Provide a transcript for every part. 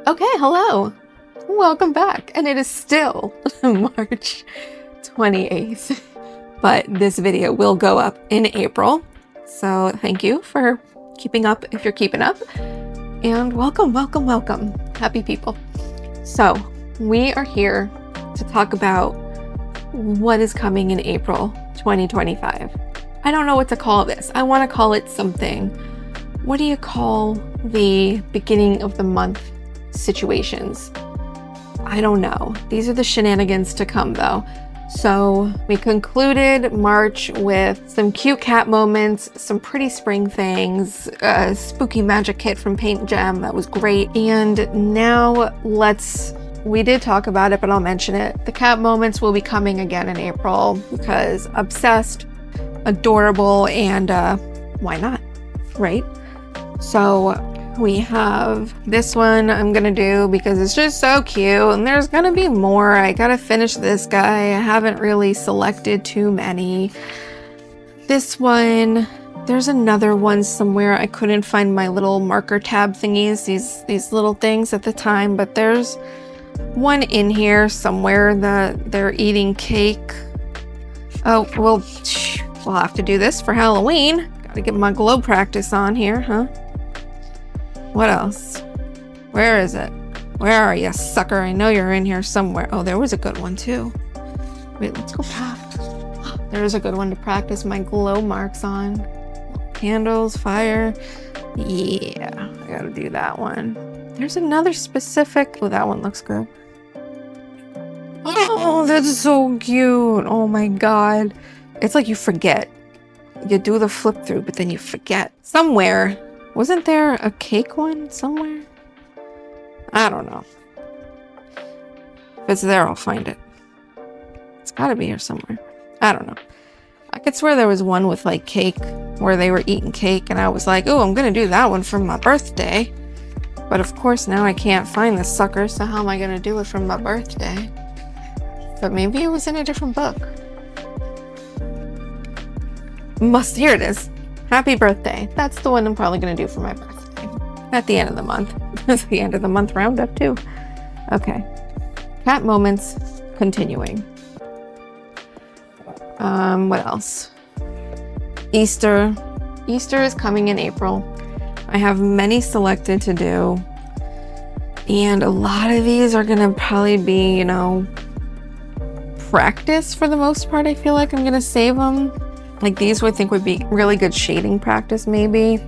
Okay, hello. Welcome back. And it is still March 28th, but this video will go up in April. So thank you for keeping up if you're keeping up. And welcome, welcome, welcome. Happy people. So we are here to talk about what is coming in April 2025. I don't know what to call this. I want to call it something. What do you call the beginning of the month situations? I don't know. These are the shenanigans to come though. So we concluded March with some cute cat moments, some pretty spring things, a spooky magic kit from paintgem that was great. And now we did talk about it, but I'll mention it. The cat moments will be coming again in April because obsessed, adorable, and why not, right? So we have this one I'm gonna do because it's just so cute, and there's gonna be more. I gotta finish this guy. I haven't really selected too many. This one, there's another one somewhere. I couldn't find my little marker tab thingies, these little things at the time, but there's one in here somewhere that they're eating cake. Oh, well, we'll have to do this for Halloween. Gotta get my glow practice on here, huh? What else? Where is it? Where are you, sucker? I know you're in here somewhere. Oh, there was a good one too. Wait, let's go back. There's a good one to practice my glow marks on. Candles, fire. Yeah, I gotta do that one. There's another specific. Oh, that one looks good. Oh, that's so cute. Oh my God. It's like you forget. You do the flip through, but then you forget. Somewhere. Wasn't there a cake one somewhere? I don't know. If it's there, I'll find it. It's gotta be here somewhere. I don't know. I could swear there was one with like cake where they were eating cake and I was like, oh, I'm gonna do that one for my birthday. But of course now I can't find this sucker, so how am I gonna do it for my birthday? But maybe it was in a different book. Here it is. Happy birthday. That's the one I'm probably going to do for my birthday. At the end of the month. It's the end of the month roundup too. Okay. Cat moments continuing. What else? Easter. Easter is coming in April. I have many selected to do. And a lot of these are going to probably be, practice for the most part. I feel like I'm going to save them. Like these I think would be really good shading practice, maybe.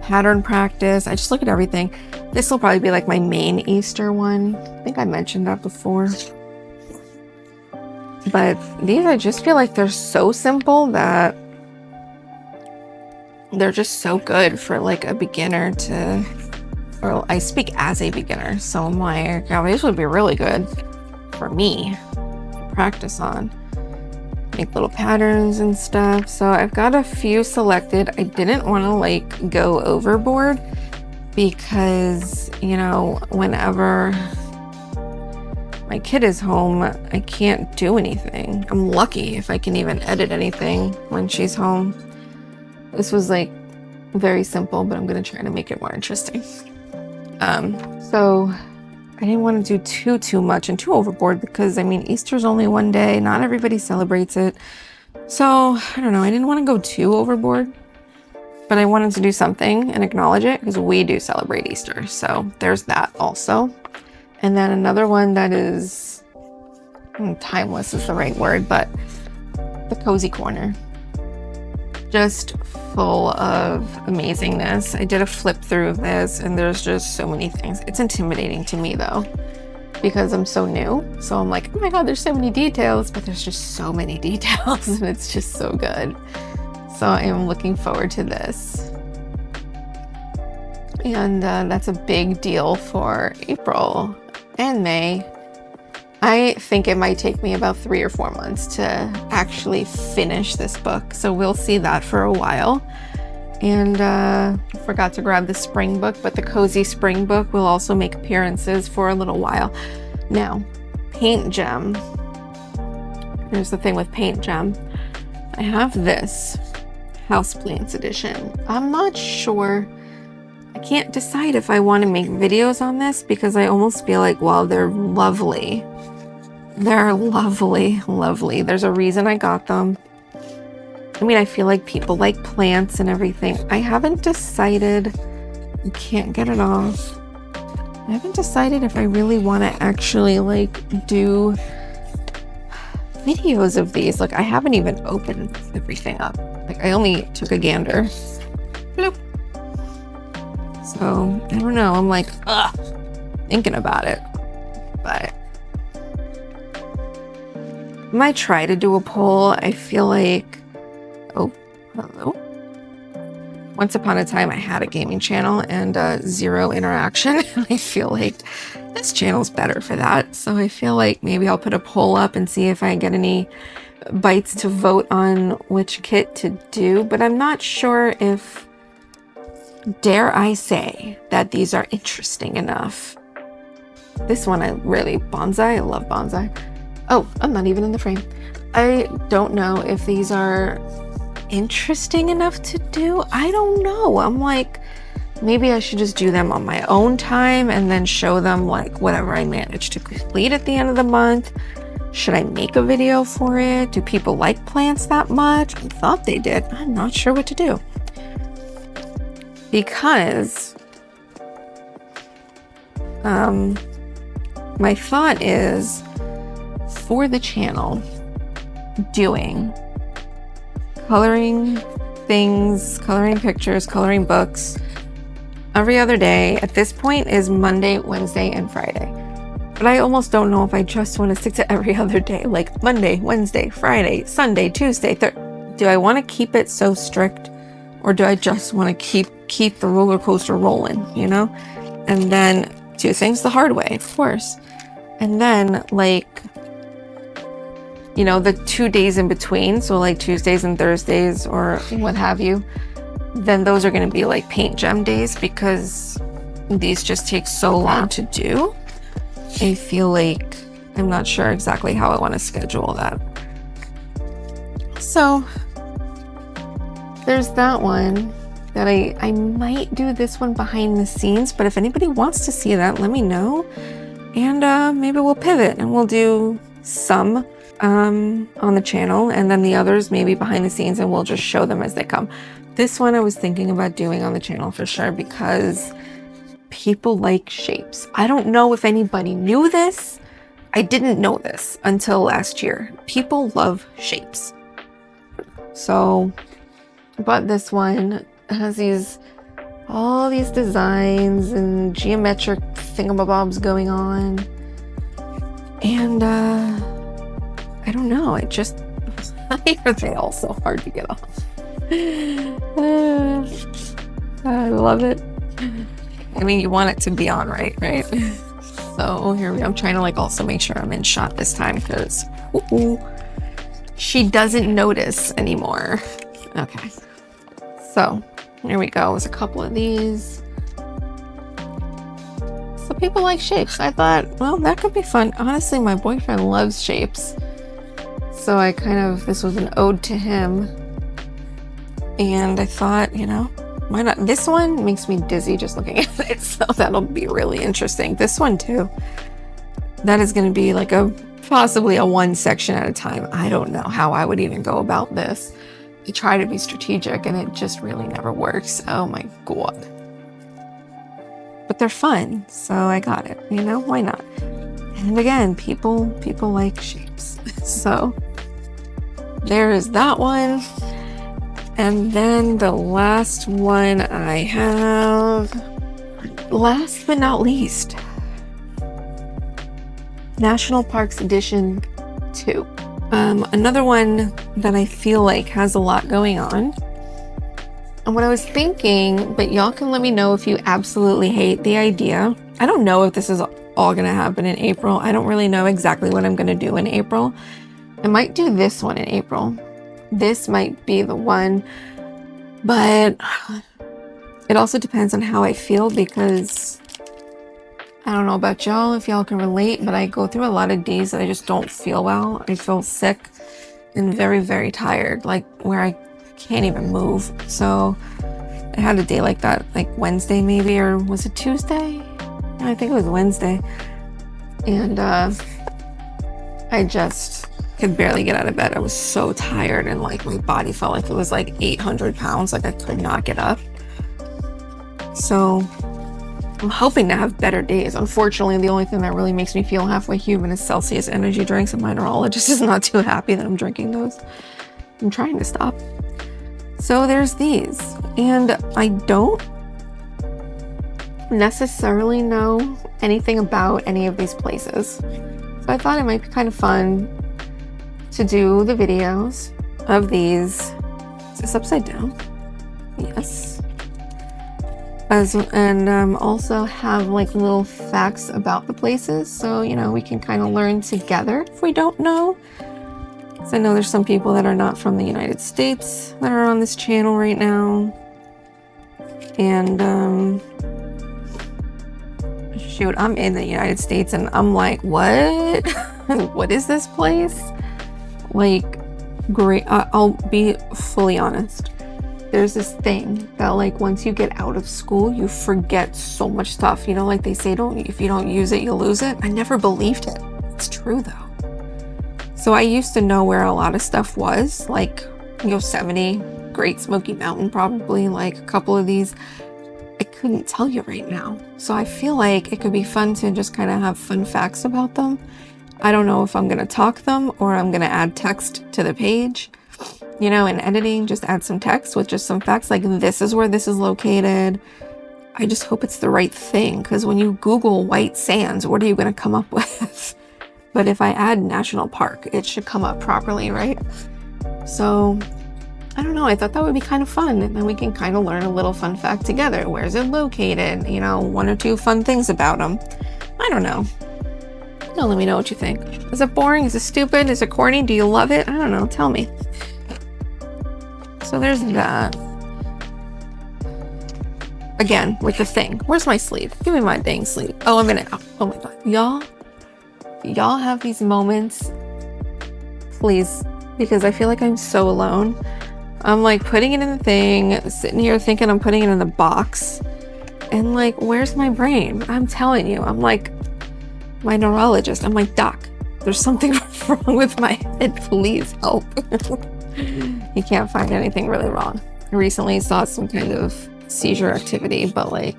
Pattern practice. I just look at everything. This will probably be like my main Easter one. I think I mentioned that before. But these, I just feel like they're so simple that they're just so good for like a beginner to, or I speak as a beginner. So I'm like, oh, these would be really good for me to practice on. Make little patterns and stuff. So I've got a few selected. I didn't want to like go overboard because, whenever my kid is home, I can't do anything. I'm lucky if I can even edit anything when she's home. This was like very simple, but I'm going to try to make it more interesting. So I didn't want to do too much and too overboard because, Easter's only one day. Not everybody celebrates it. So, I don't know. I didn't want to go too overboard. But I wanted to do something and acknowledge it because we do celebrate Easter. So, there's that also. And then another one that is timeless is the right word, but the Cozy Corner. Just full of amazingness. I did a flip through of this and there's just so many things. It's intimidating to me though, because I'm so new. So I'm like, oh my God, there's so many details, but there's just so many details and it's just so good. So I am looking forward to this. And that's a big deal for April and May. I think it might take me about 3 or 4 months to actually finish this book. So we'll see that for a while. And I forgot to grab the spring book, but the Cozy Spring book will also make appearances for a little while. Now, paintgem. Here's the thing with paintgem. I have this Houseplants edition. I'm not sure. I can't decide if I want to make videos on this because I almost feel like, well, they're lovely. They're lovely, lovely. There's a reason I got them. I mean, I feel like people like plants and everything. I haven't decided. You can't get it off. I haven't decided if I really want to actually like do videos of these. Like, I haven't even opened everything up. Like, I only took a gander. Bloop. So I don't know. I'm like, ugh, thinking about it, but I might try to do a poll. I feel like, oh, hello. Once upon a time, I had a gaming channel and zero interaction. I feel like this channel's better for that. So I feel like maybe I'll put a poll up and see if I get any bites to vote on which kit to do. But I'm not sure if, dare I say, that these are interesting enough. This one, I really, bonsai, I love bonsai. Oh, I'm not even in the frame. I don't know if these are interesting enough to do. I don't know. I'm like, maybe I should just do them on my own time and then show them like whatever I manage to complete at the end of the month. Should I make a video for it? Do people like plants that much? I thought they did. I'm not sure what to do. Because my thought is for the channel doing coloring things, coloring pictures, coloring books every other day. At this point is Monday, Wednesday, and Friday. But I almost don't know if I just want to stick to every other day, like Monday, Wednesday, Friday, Sunday, Tuesday. Do I want to keep it so strict, or do I just want to keep the roller coaster rolling, you know? And then do things the hard way, of course. And then like, you know, the 2 days in between, so like Tuesdays and Thursdays or what have you, then those are going to be like paint gem days because these just take so long to do. I feel like I'm not sure exactly how I want to schedule that. So there's that one that I might do this one behind the scenes, but if anybody wants to see that, let me know. And maybe we'll pivot and we'll do some on the channel and then the others maybe behind the scenes, and we'll just show them as they come. This one I was thinking about doing on the channel for sure because people like shapes. I don't know if anybody knew this. I didn't know this until last year. People love shapes. So I bought this one. It has all these designs and geometric thingamabobs going on. And I don't know, it just, why are they all so hard to get off? I love it. I mean, you want it to be on right? So here we go. I'm trying to like also make sure I'm in shot this time because she doesn't notice anymore. Okay. So here we go. There's a couple of these. So people like shapes. I thought, well, that could be fun. Honestly, my boyfriend loves shapes. So I this was an ode to him. And I thought, you know, why not? This one makes me dizzy just looking at it. So that'll be really interesting. This one too. That is going to be like possibly a one section at a time. I don't know how I would even go about this. I try to be strategic and it just really never works. Oh my God. But they're fun. So I got it, you know, why not? And again, people like shapes. So there is that one. And then the last one I have, last but not least, National Parks Edition 2. Another one that I feel like has a lot going on. And what I was thinking, but y'all can let me know if you absolutely hate the idea. I don't know if this is all gonna happen in April. I don't really know exactly what I'm gonna do in April. I might do this one in April. This might be the one, but it also depends on how I feel because I don't know about y'all, if y'all can relate, but I go through a lot of days that I just don't feel well. I feel sick and very, very tired, like where I can't even move. So it had a day like that, like Wednesday maybe, or was it Tuesday? I think it was Wednesday. And I just could barely get out of bed. I was so tired, and like my body felt like it was like 800 pounds. Like I could not get up. So I'm hoping to have better days. Unfortunately, the only thing that really makes me feel halfway human is Celsius energy drinks, and my neurologist is not too happy that I'm drinking those. I'm trying to stop. So there's these, and I don't necessarily know anything about any of these places. So I thought it might be kind of fun to do the videos of these. Is this upside down? Yes. And also have like little facts about the places, so you know we can kind of learn together if we don't know. Because I know there's some people that are not from the United States that are on this channel right now, and shoot, I'm in the United States and I'm like, what? What is this place? Like, great. I'll be fully honest. There's this thing that like once you get out of school, you forget so much stuff. You know, like they say, if you don't use it, you lose it. I never believed it. It's true though. So I used to know where a lot of stuff was, like Yosemite, Great Smoky Mountain, probably like a couple of these. I couldn't tell you right now. So I feel like it could be fun to just kind of have fun facts about them. I don't know if I'm gonna talk them or I'm gonna add text to the page. You know, in editing, just add some text with just some facts, like this is where this is located. I just hope it's the right thing, because when you Google white sands, what are you going to come up with? But if I add national park, it should come up properly, right? So I don't know, I thought that would be kind of fun, and then we can kind of learn a little fun fact together. Where's it located? You know, one or two fun things about them. I don't know. No, let me know what you think. Is it boring? Is it stupid? Is it corny? Do you love it? I don't know. Tell me. So there's that. Again, with the thing. Where's my sleeve? Give me my dang sleeve. Oh, I'm gonna, oh my God. Y'all have these moments, please, because I feel like I'm so alone. I'm like putting it in the thing, sitting here thinking I'm putting it in the box, and like, where's my brain? I'm telling you, I'm like my neurologist. I'm like, doc, there's something wrong with my head. Please help. He can't find anything really wrong. I recently saw some kind of seizure activity, but like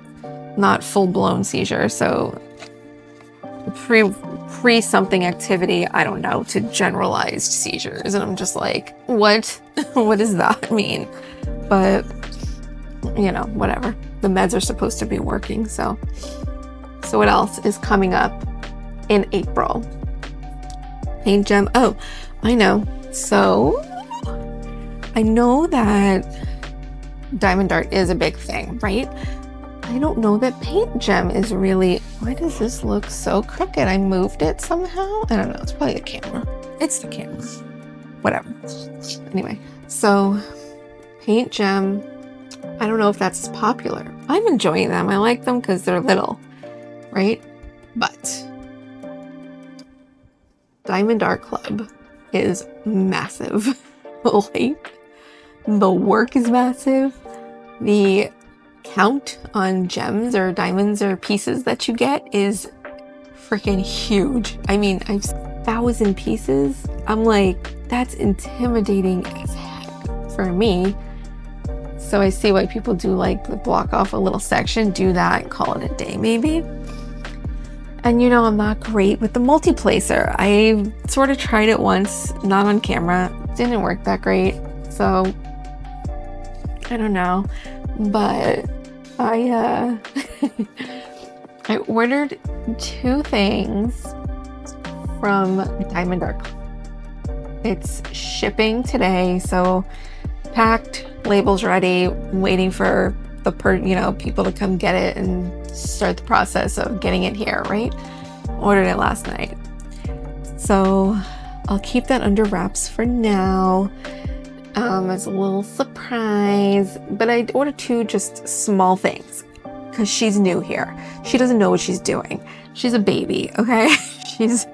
not full-blown seizure. So pre something activity, I don't know, to generalized seizures. And I'm just like, what? What does that mean? But you know, whatever. The meds are supposed to be working. So what else is coming up in April? Paintgem. Oh, I know. So I know that diamond art is a big thing, right? I don't know that paintgem is really... Why does this look so crooked? I moved it somehow? I don't know. It's probably the camera. It's the camera. Whatever. Anyway, so paintgem, I don't know if that's popular. I'm enjoying them. I like them because they're little, right? But Diamond Art Club is massive. Like, the work is massive. The count on gems or diamonds or pieces that you get is freaking huge. I mean, I've 1,000 pieces. I'm like, that's intimidating as heck for me. So I see why people do like block off a little section, do that and call it a day maybe. And you know, I'm not great with the multiplacer. I sort of tried it once, not on camera. Didn't work that great. So I don't know, but I I ordered 2 things from Diamond Art Club. It's shipping today, so packed, labels ready, waiting for the people to come get it and start the process of getting it here, right? Ordered it last night. So I'll keep that under wraps for now. As a little surprise, but I ordered 2 just small things because she's new here. She doesn't know what she's doing. She's a baby, okay? She's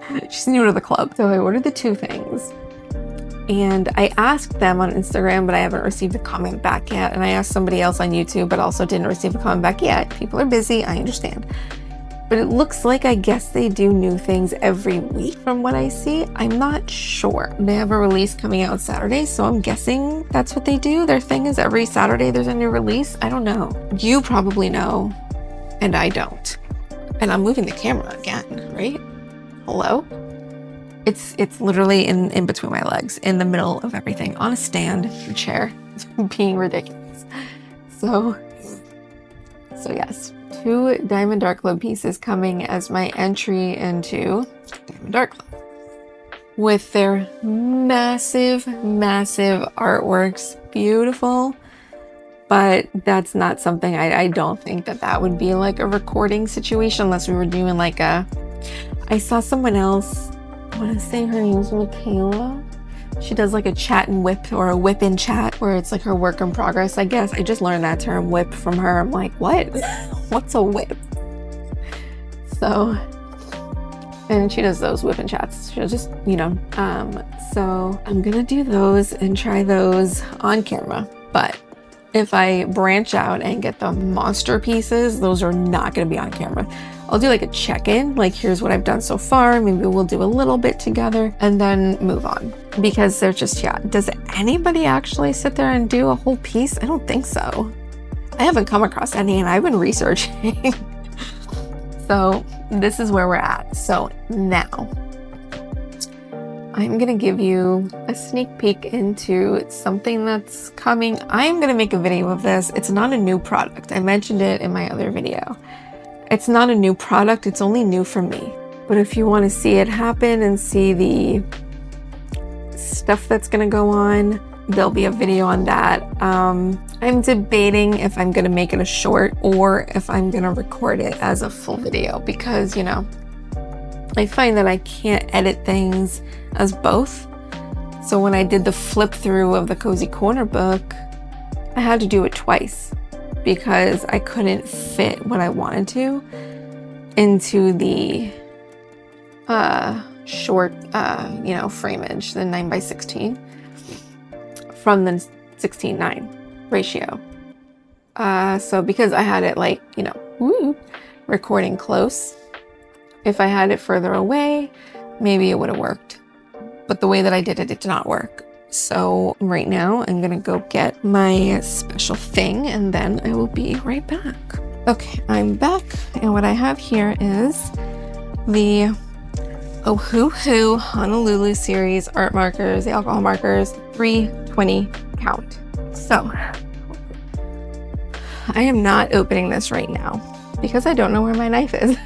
new to the club. So I ordered the 2 things, And I asked them on Instagram, but I haven't received a comment back yet. And I asked somebody else on YouTube, but also didn't receive a comment back yet. People are busy, I understand. But it looks like, I guess they do new things every week from what I see. I'm not sure. They have a release coming out Saturday, so I'm guessing that's what they do. Their thing is every Saturday there's a new release. I don't know. You probably know, and I don't. And I'm moving the camera again, right? Hello? It's literally in between my legs, in the middle of everything, on a stand chair, being ridiculous. So yes, 2 Diamond Dark Club pieces coming as my entry into Diamond Dark Club, with their massive artworks. Beautiful, but that's not something I don't think that would be like a recording situation unless we were doing like a, I saw someone else, I want to say her name's Michaela. She does like a chat and whip, or a whip in chat, where it's like her work in progress, I guess. I just learned that term, whip, from her. I'm like, what? What's a whip? So, and she does those whip and chats. She'll just, you know, so I'm gonna do those and try those on camera. But if I branch out and get the monster pieces, those are not gonna be on camera. I'll do like a check-in, like here's what I've done so far. Maybe we'll do a little bit together and then move on, because they're just, yeah. Does anybody actually sit there and do a whole piece? I don't think so. I haven't come across any, and I've been researching. So this is where we're at. So now I'm gonna give you a sneak peek into something that's coming. I'm gonna make a video of this. It's not a new product. I mentioned it in my other video. It's not a new product, it's only new for me. But if you want to see it happen and see the stuff that's gonna go on, there'll be a video on that. I'm debating if I'm gonna make it a short or if I'm gonna record it as a full video, because, you know, I find that I can't edit things as both. So when I did the flip through of the Cozy Corner book, I had to do it twice, because I couldn't fit what I wanted to into the short, you know, frameage, the 9x16 from the 16:9 ratio. So because I had it like, you know, recording close, if I had it further away, maybe it would have worked. But the way that I did it, it did not work. So right now I'm gonna go get my special thing, and then I will be right back. Okay, I'm back, and what I have here is the Ohuhu Honolulu series art markers, the alcohol markers, 320 count. So I am not opening this right now because I don't know where my knife is,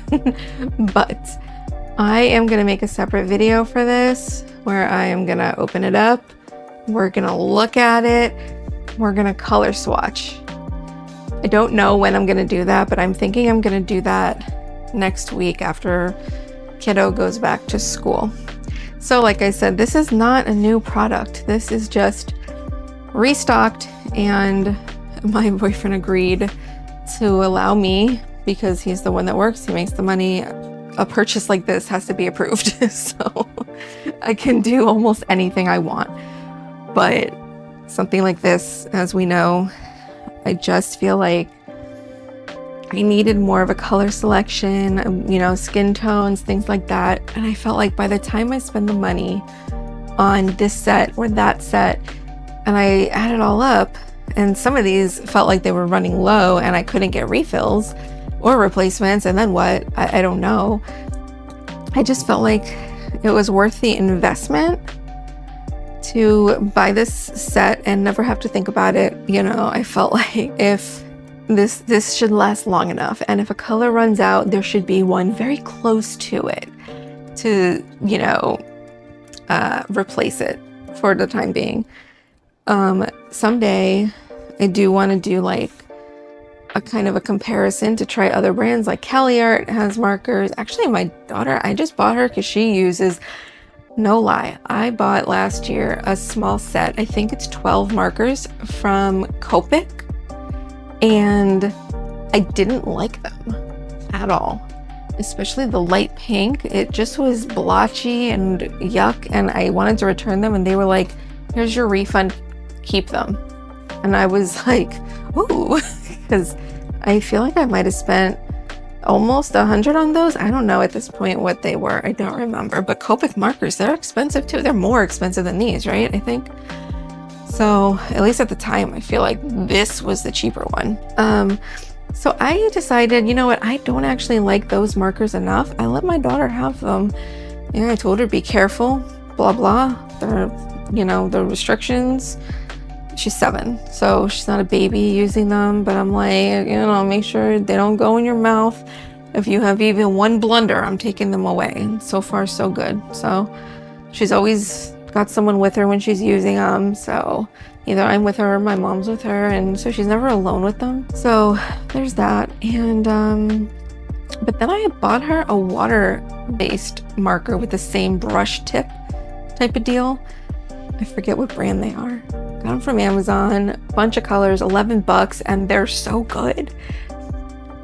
but I am gonna make a separate video for this where I am gonna open it up. We're gonna look at it. We're gonna color swatch. I don't know when I'm gonna do that, but I'm thinking I'm gonna do that next week after kiddo goes back to school. So like I said, this is not a new product. This is just restocked, and my boyfriend agreed to allow me, because he's the one that works, he makes the money. A purchase like this has to be approved. So I can do almost anything I want. But something like this, as we know, I just feel like I needed more of a color selection, you know, skin tones, things like that. And I felt like by the time I spend the money on this set or that set, and I add it all up, and some of these felt like they were running low and I couldn't get refills or replacements, and then what? I don't know. I just felt like it was worth the investment to buy this set and never have to think about it. You know, I felt like if this should last long enough, and if a color runs out, there should be one very close to it to, you know, replace it for the time being. Someday I do want to do like a kind of a comparison to try other brands. Like Cali Art has markers. Actually, my daughter, I just bought her because she uses, no lie, I bought last year a small set. I think it's 12 markers from Copic, and I didn't like them at all. Especially the light pink. It just was blotchy and yuck, and I wanted to return them, and they were like here's your refund, keep them. And I was like, ooh, because I feel like I might have spent almost $100 on those. I don't know at this point what they were. I don't remember. But Copic markers, they're expensive too. They're more expensive than these, right? I think. So at least at the time, I feel like this was the cheaper one. So I decided, you know what? I don't actually like those markers enough. I let my daughter have them. Yeah, I told her, be careful, blah, blah. They're, you know, the restrictions. She's 7, so she's not a baby using them, but I'm like, you know, make sure they don't go in your mouth. If you have even one blunder, I'm taking them away. And so far, so good. So she's always got someone with her when she's using them. So either I'm with her or my mom's with her. And so she's never alone with them. So there's that. And, but then I had bought her a water-based marker with the same brush tip type of deal. I forget what brand they are. Got them from Amazon, bunch of colors, $11, and they're so good.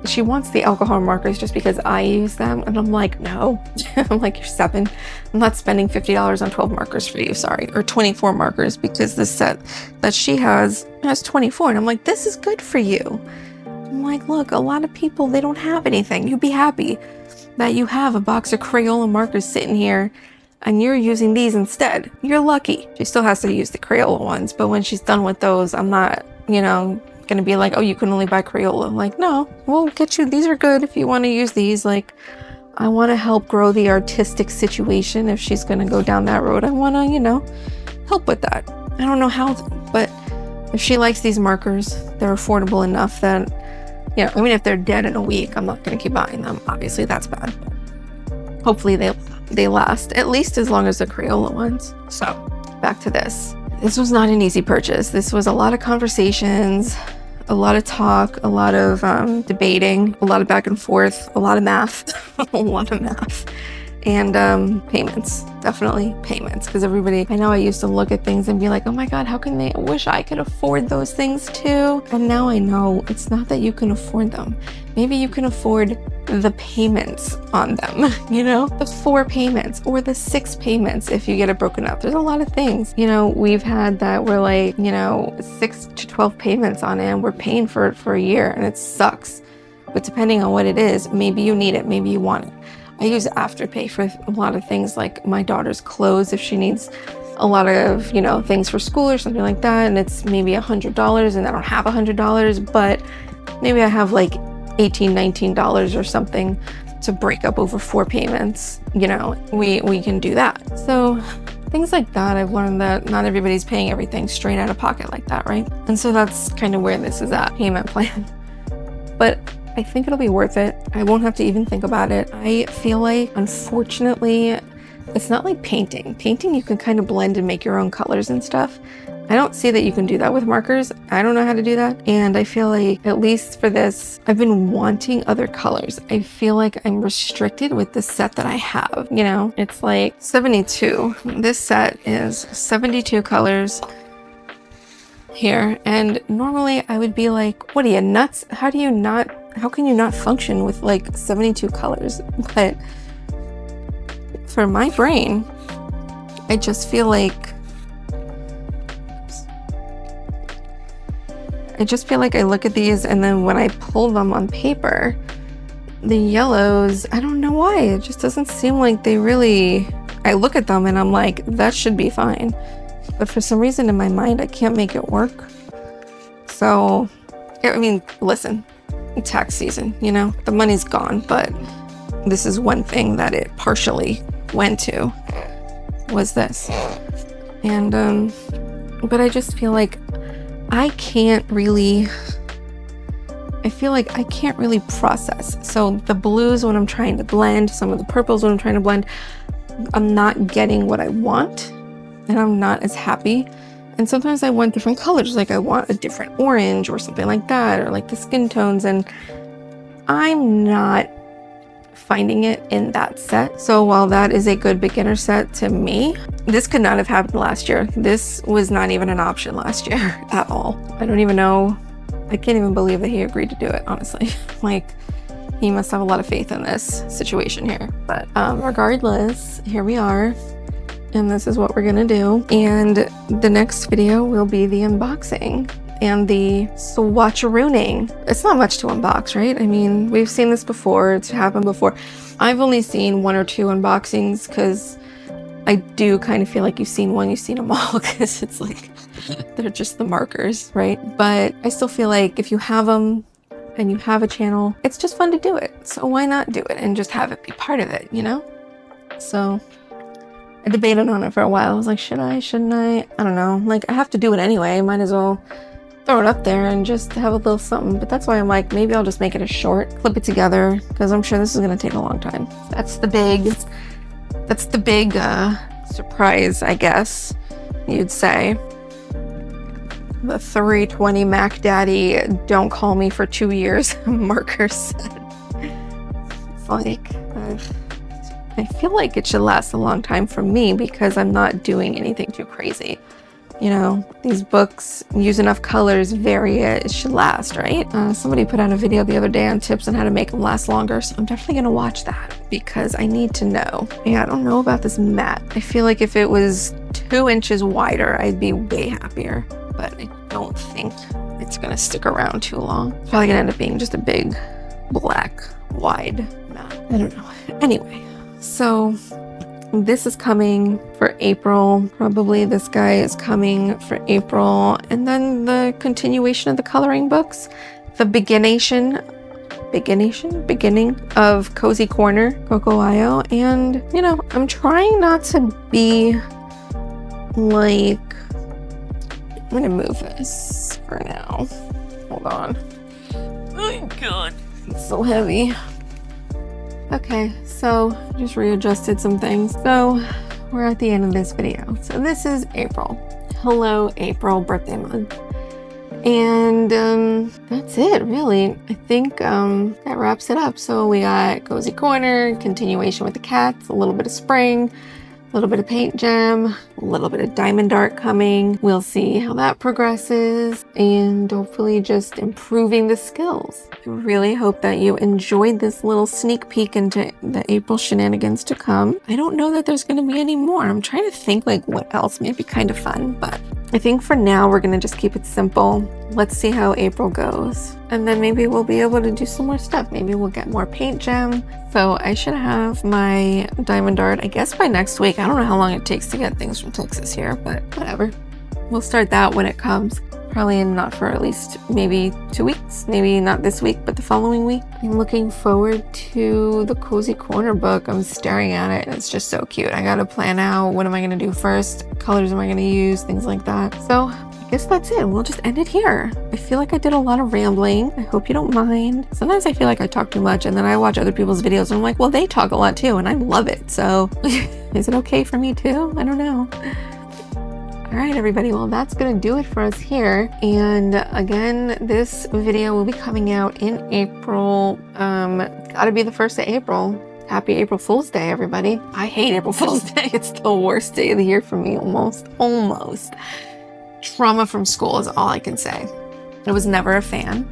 She wants the alcohol markers just because I use them, and I'm like, no. I'm like, you're 7. I'm not spending $50 on 12 markers for you, sorry. Or 24 markers, because the set that she has 24. And I'm like, this is good for you. I'm like, look, a lot of people, they don't have anything. You'd be happy that you have a box of Crayola markers sitting here and you're using these instead. You're lucky. She still has to use the Crayola ones, but when she's done with those, I'm not, you know, gonna be like, oh, you can only buy Crayola. I'm like, no, we'll get you, these are good if you want to use these. Like, I want to help grow the artistic situation. If she's gonna go down that road, I want to, you know, help with that. I don't know how, but if she likes these markers, they're affordable enough that, you know, I mean, if they're dead in a week, I'm not gonna keep buying them. Obviously, that's bad. But hopefully they last at least as long as the Crayola ones. So back to this. This was not an easy purchase. This was a lot of conversations, a lot of talk, a lot of debating, a lot of back and forth, a lot of math, a lot of math, and payments, definitely payments. Because everybody, I know I used to look at things and be like, oh my God, how can they, I wish I could afford those things too. And now I know it's not that you can afford them. Maybe you can afford the payments on them, you know, the 4 payments or the 6 payments if you get it broken up. There's a lot of things, you know, we've had that we're like, you know, 6 to 12 payments on it and we're paying for it for a year and it sucks. But depending on what it is, maybe you need it, maybe you want it. I use Afterpay for a lot of things like my daughter's clothes if she needs a lot of, you know, things for school or something like that, and it's maybe $100 and I don't have $100, but maybe I have like $18, $19 or something to break up over 4 payments, you know, we can do that. So things like that, I've learned that not everybody's paying everything straight out of pocket like that, right? And so that's kind of where this is at, payment plan. But I think it'll be worth it. I won't have to even think about it. I feel like, unfortunately, it's not like painting. Painting, you can kind of blend and make your own colors and stuff. I don't see that you can do that with markers. I don't know how to do that. And I feel like, at least for this, I've been wanting other colors. I feel like I'm restricted with the set that I have. You know, it's like 72. This set is 72 colors here. And normally I would be like, what are you, nuts? How can you not function with like 72 colors? But for my brain, I just feel like I look at these and then when I pull them on paper, the yellows, I don't know why, it just doesn't seem like they really, I look at them and I'm like, that should be fine. But for some reason in my mind, I can't make it work. So, I mean, listen, tax season, you know, the money's gone, but this is one thing that it partially went to, was this. And, but I just feel like I can't really process. So the blues when I'm trying to blend, some of the purples when I'm trying to blend, I'm not getting what I want and I'm not as happy. And sometimes I want different colors, like I want a different orange or something like that, or like the skin tones, and I'm not finding it in that set. So while that is a good beginner set to me, this could not have happened last year. This was not even an option last year at all. I don't even know. I can't even believe that he agreed to do it, honestly. Like, he must have a lot of faith in this situation here. But regardless, here we are. and this is what we're gonna do. And the next video will be the unboxing and the swatcherooning. It's not much to unbox, right? I mean, we've seen this before, it's happened before. I've only seen 1 or 2 unboxings because I do kind of feel like you've seen one, you've seen them all, because it's like, they're just the markers, right? But I still feel like if you have them and you have a channel, it's just fun to do it. So why not do it and just have it be part of it, you know? So I debated on it for a while. I was like, should I, shouldn't I? I don't know. Like, I have to do it anyway. Might as well throw it up there and just have a little something. But that's why I'm like, maybe I'll just make it a short, clip it together, because I'm sure this is going to take a long time. That's the big surprise, I guess you'd say. The 320 Mac Daddy don't call me for 2 years marker set. It's like, I feel like it should last a long time for me because I'm not doing anything too crazy. You know, these books use enough colors, vary it, it should last, right? Somebody put out a video the other day on tips on how to make them last longer, so I'm definitely gonna watch that because I need to know. Yeah, I don't know about this mat. I feel like if it was 2 inches wider, I'd be way happier, but I don't think it's gonna stick around too long. It's probably gonna end up being just a big, black, wide mat. I don't know. Anyway, so this is coming for April. Probably this guy is coming for April. And then the continuation of the coloring books. The beginning of Cozy Corner, Coco.io. And, you know, I'm trying not to be like... I'm gonna move this for now. Hold on. Oh God, it's so heavy. Okay, so just readjusted some things. So we're at the end of this video. So this is April. Hello, April, birthday month. And that's it, really. I think that wraps it up. So we got Cozy Corner, continuation with the cats, a little bit of spring, a little bit of paint gem, a little bit of diamond art coming. We'll see how that progresses and hopefully just improving the skills. I really hope that you enjoyed this little sneak peek into the April shenanigans to come. I don't know that there's going to be any more. I'm trying to think like what else may be kind of fun, but I think for now we're going to just keep it simple. Let's see how April goes. And then maybe we'll be able to do some more stuff. Maybe we'll get more paint gem. So I should have my diamond art, I guess, by next week. I don't know how long it takes to get things from Texas here, but whatever. We'll start that when it comes. Probably not for at least maybe 2 weeks. Maybe not this week, but the following week. I'm looking forward to the Cozy Corner book. I'm staring at it and it's just so cute. I gotta plan out what am I gonna do first, colors am I gonna use, things like that. So I guess that's it. We'll just end it here. I feel like I did a lot of rambling. I hope you don't mind. Sometimes I feel like I talk too much and then I watch other people's videos and I'm like, well, they talk a lot too and I love it. So is it okay for me too? I don't know. All right, everybody, well, that's gonna do it for us here. And again, this video will be coming out in April. Gotta be the 1st of April. Happy April Fool's Day, everybody. I hate April Fool's Day. It's the worst day of the year for me, almost. Trauma from school is all I can say. I was never a fan.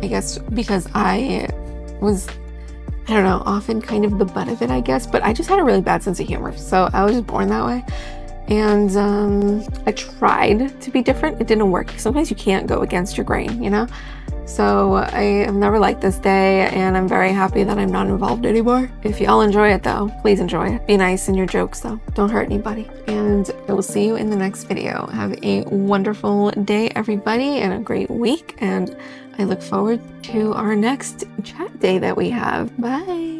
I guess because I was, I don't know, often kind of the butt of it, I guess. But I just had a really bad sense of humor. So I was just born that way. And I tried to be different. It didn't work. Sometimes you can't go against your grain, you know? So I have never liked this day and I'm very happy that I'm not involved anymore. If y'all enjoy it though, please enjoy it. Be nice in your jokes though. Don't hurt anybody. And I will see you in the next video. Have a wonderful day, everybody, and a great week. And I look forward to our next chat day that we have. Bye.